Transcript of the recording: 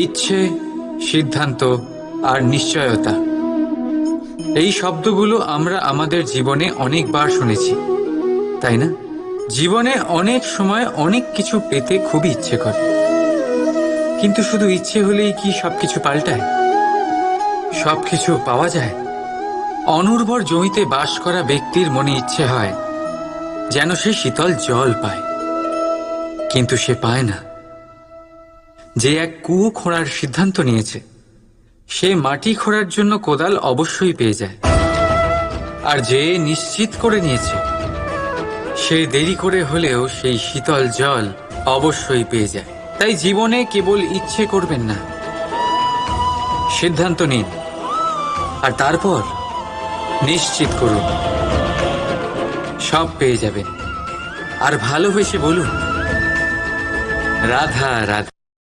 ইচ্ছে, সিদ্ধান্ত আর নিশ্চয়তা, এই শব্দগুলো আমরা আমাদের জীবনে অনেকবার শুনেছি, তাই না? জীবনে অনেক সময় অনেক কিছু পেতে খুবই ইচ্ছে করে, কিন্তু শুধু ইচ্ছে হলেই কি সবকিছু পাল্টায়? সবকিছু পাওয়া যায়? অনুর্বর জমিতে বাস করা ব্যক্তির মনে ইচ্ছে হয় যেন সে শীতল জল পায়, কিন্তু সে পায় না। যে এক কুয়ো খোঁড়ার সিদ্ধান্ত নিয়েছে, সে মাটি খোঁড়ার জন্য কোদাল অবশ্যই পেয়ে যায়। আর যে নিশ্চিত করে নিয়েছে, সে দেরি করে হলেও সেই শীতল জল অবশ্যই পেয়ে যায়। তাই জীবনে কেবল ইচ্ছে করবেন না, সিদ্ধান্ত নিন, আর তারপর নিশ্চিত করুন, সব পেয়ে যাবেন। আর ভালোবেসে বলুন, রাধা রাধা।